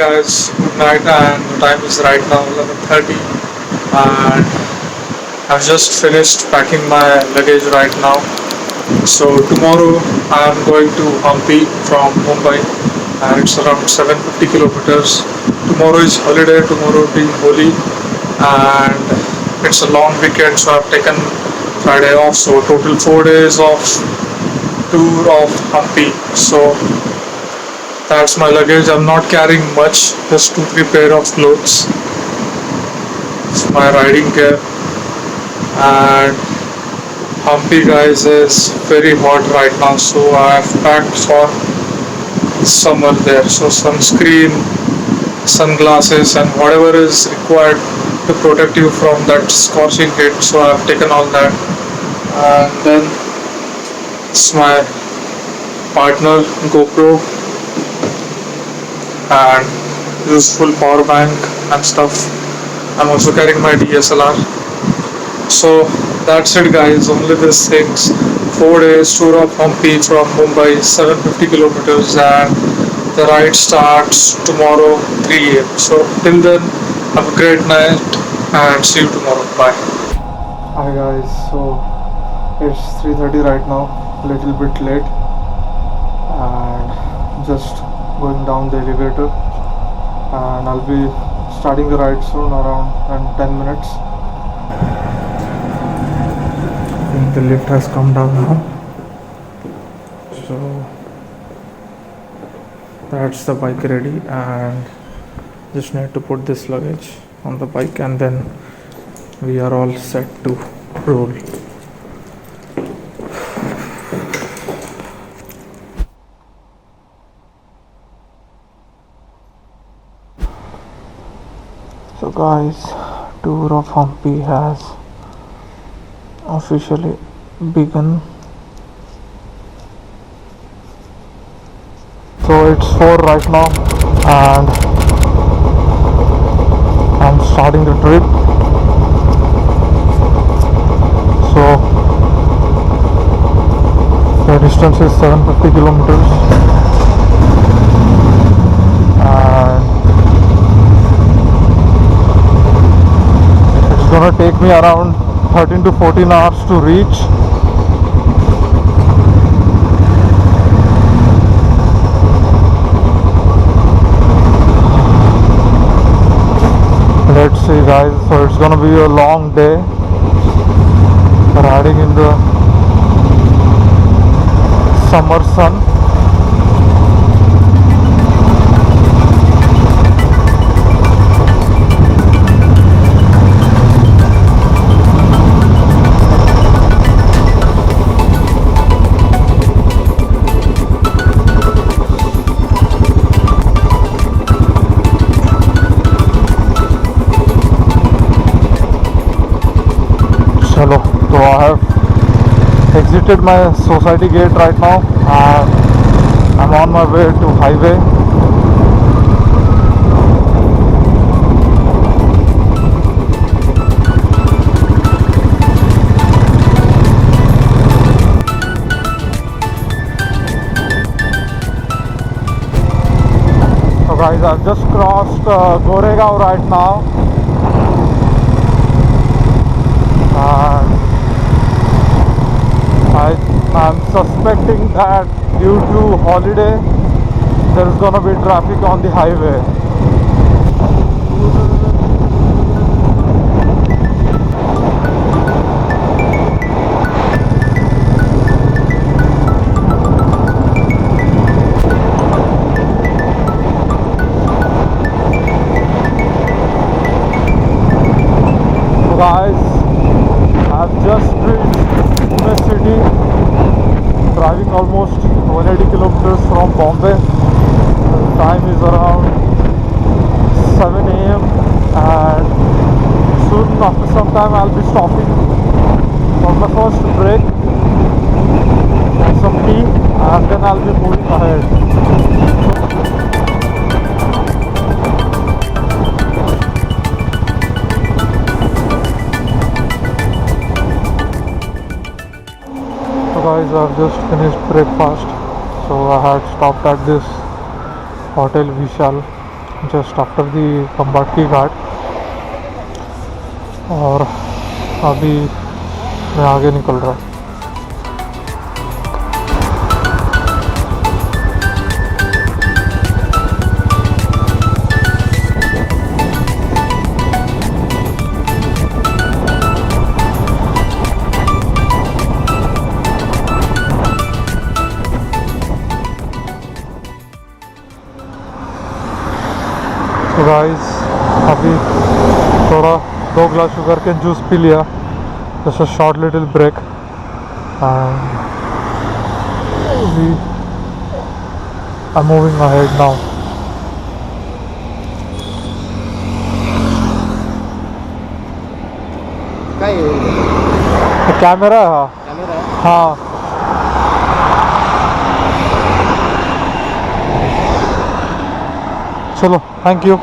guys, good night, and the time is right now 11:30, and I've just finished packing my luggage right now. So tomorrow I'm going to Hampi from Mumbai, and it's around 750 kilometers. Tomorrow is holiday, tomorrow being Holi, and it's a long weekend, so I've taken Friday off. So total 4 days of tour of Hampi. So that's my luggage. I'm not carrying much, just 2 3 pair of clothes. It's my riding gear. And Hampi, guys, is very hot right now, so I've packed for summer there. So sunscreen, sunglasses, and whatever is required to protect you from that scorching heat. So I've taken all that. And then it's my partner GoPro and useful power bank and stuff. I'm also carrying my DSLR. So that's it, guys. Only these things. 4 days tour of Hampi from Mumbai, 750 kilometers, and the ride starts tomorrow 3 a.m. So till then, have a great night and see you tomorrow. Bye. Hi guys. So it's 3:30 right now. A little bit late, and just going down the elevator, and I'll be starting the ride soon around in 10 minutes. I think the lift has come down now, so that's the bike ready, and just need to put this luggage on the bike, and then we are all set to roll. So guys, tour of Hampi has officially begun. So it's 4 right now, and I'm starting the trip. So the distance is 750 kilometers, and it's gonna take me around 13 to 14 hours to reach. Let's see, guys. So it's gonna be a long day riding in the summer sun. Hello, so I have exited my society gate right now, and I'm on my way to highway. So guys, I've just crossed Goregaon right now, and I'm suspecting that due to holiday there is gonna be traffic on the highway. So guys, I've just reached Pune city, driving almost 180 kilometers from Bombay. The time is around 7 a.m. and soon after some time I'll be stopping for my first break, some tea, and then I'll be moving ahead. Guys, I've just finished breakfast, so I had stopped at this hotel Vishal, just after the Khambatki Ghat, और अभी मैं आगे निकल रहा हूँ। तो guys अभी थोड़ा 2 ग्लास शुगर कैन जूस पी लिया, just a short little break, and we are moving ahead now. Camera हाँ, चलो thank you.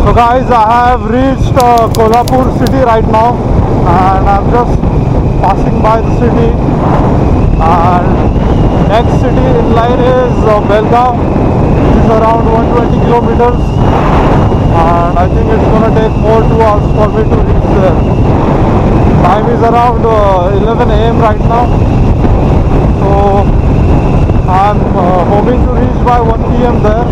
So guys, I have reached Kolhapur city right now, and I'm just passing by the city, and next city in line is Belgaum. It's around 120 kilometers, and I think it's gonna take more 2 hours for me to reach there. Time is around 11 AM right now, so I'm hoping to reach by 1 PM there.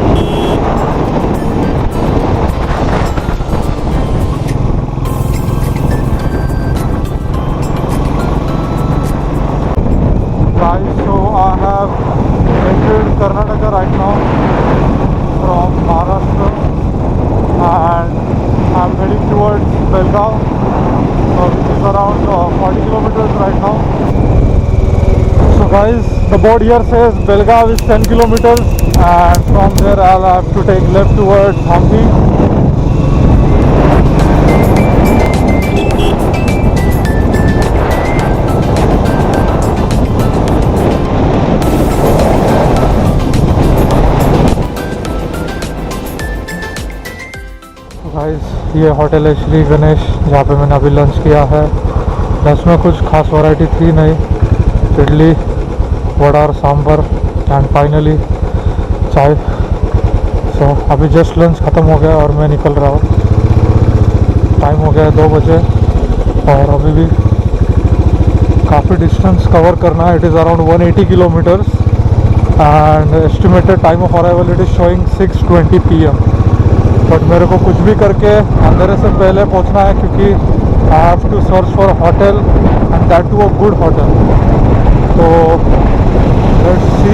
Guys, so I have entered Karnataka right now from Maharashtra, and I'm heading towards Belgaum, which is around 40 kilometers right now. So guys, the board here says Belgaum is 10 kilometers, and from there I'll have to take left towards Hampi. Guys ये hotel है श्री गणेश, जहाँ पे मैंने अभी lunch किया है। Lunch में कुछ खास वैरायटी थी नहीं, इडली वड़ा और सांभर एंड फाइनली चाय। सो अभी जस्ट लंच ख़त्म हो गया और मैं निकल रहा हूँ। टाइम हो गया है 2 बजे, और अभी भी काफ़ी डिस्टेंस कवर करना है। It is around 180 kilometres, and estimated time of arrival it is showing 6:20 PM। But मेरे को कुछ भी करके अंधेरे से पहले पहुंचना है, क्योंकि I have to search for hotel, and that too a good hotel. तो लेट्स सी,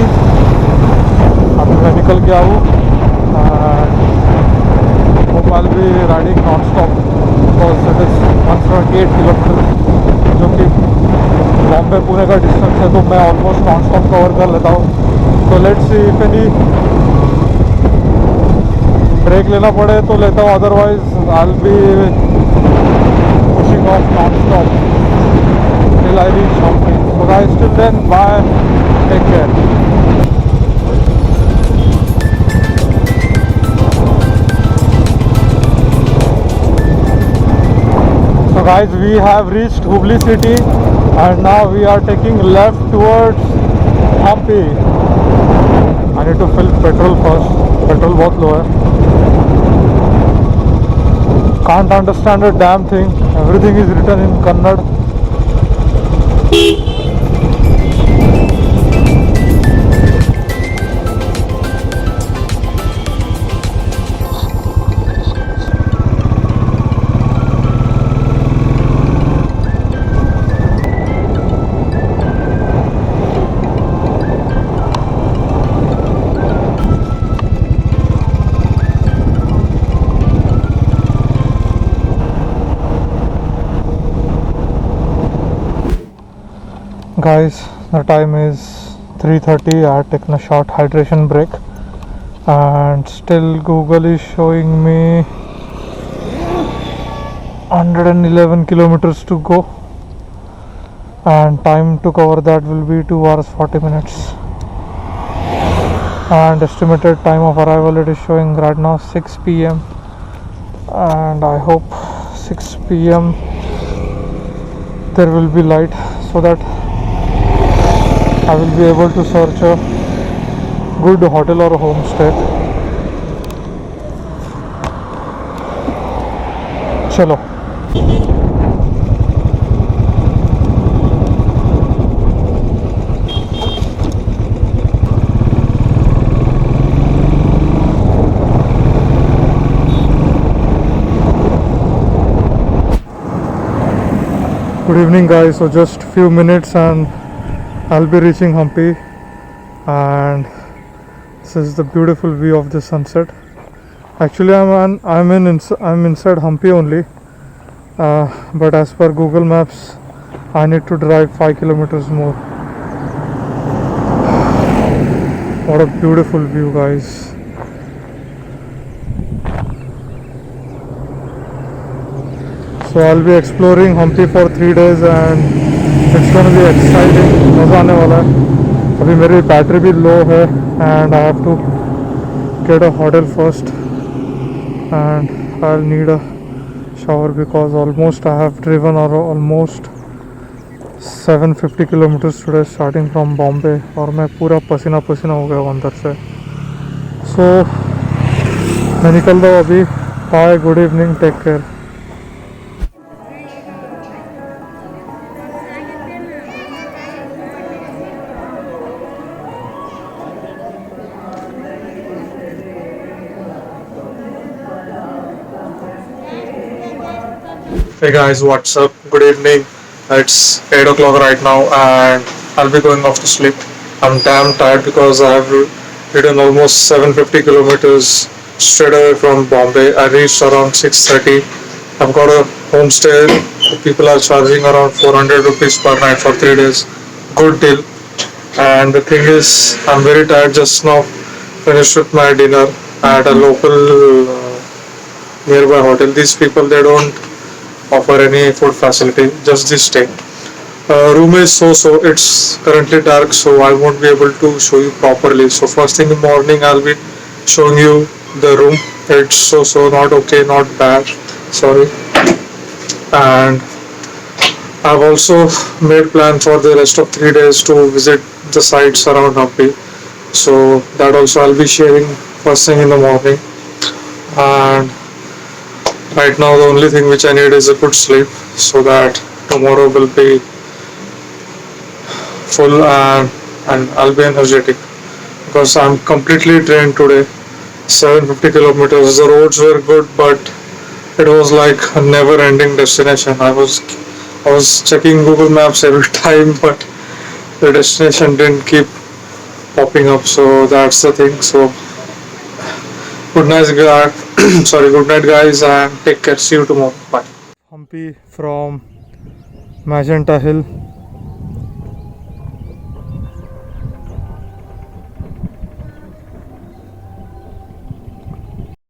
अभी मैं निकल गया हूँ, hope I will be riding non stop, because it is 178 kilometre, जो कि बॉम्बे पुणे का डिस्टेंस है, तो मैं ऑलमोस्ट नॉन स्टॉप कवर कर लेता हूँ। तो let's see if any break लेना पड़े तो लेता हूँ, otherwise I will be pushing off non stop till I reach Hampi. So guys, till then bye, take care. So guys, we have reached Hubli city, and now we are taking left towards Hampi. I need to fill petrol first. Petrol बहुत लो है। Can't understand a damn thing. Everything is written in Kannada. Guys, the time is 3:30. I have taken a short hydration break, and still Google is showing me 111 kilometers to go, and time to cover that will be 2 hours 40 minutes, and estimated time of arrival it is showing right now 6 PM, and I hope 6 PM there will be light, so that I will be able to search a good hotel or a homestay. Chalo. Good evening guys, so just few minutes and I'll be reaching Hampi, and this is the beautiful view of the sunset. Actually I'm inside Hampi only, but as per Google Maps I need to drive 5 kilometers more. What a beautiful view guys. So I'll be exploring Hampi for 3 days and it's going to be exciting. मज़ा आने वाला है. अभी मेरी battery भी लो है and I have to get a hotel first, and I'll need a shower because almost I have driven almost 750 kilometers today starting from Bombay, और मैं पूरा पसीना पसीना हो गया अंदर से. So मैं निकल रहा हूँ अभी. Bye, good evening, take care. Hey guys, what's up? Good evening. It's 8 o'clock right now and I'll be going off to sleep. I'm damn tired because I have ridden almost 750 kilometers straight away from Bombay. I reached around 6:30. I've got a homestay. People are charging around 400 rupees per night for 3 days. Good deal. And the thing is, I'm very tired. Just now finished with my dinner at a local nearby hotel. These people, they don't offer any food facility, just the stay. Room is so, it's currently dark, so I won't be able to show you properly. So first thing in the morning I'll be showing you the room. It's so, not okay, not bad, sorry. And I've also made plan for the rest of 3 days to visit the sites around Hampi, so that also I'll be sharing first thing in the morning. And right now the only thing which I need is a good sleep, so that tomorrow will be full and I'll be energetic, because I'm completely drained today. 750 kilometers. The roads were good, but it was like a never ending destination. I was checking Google Maps every time, but the destination didn't keep popping up, so that's the thing. So good night guys. Sorry, good night guys, and take care. See you tomorrow. Bye. Hampi from Magenta Hill.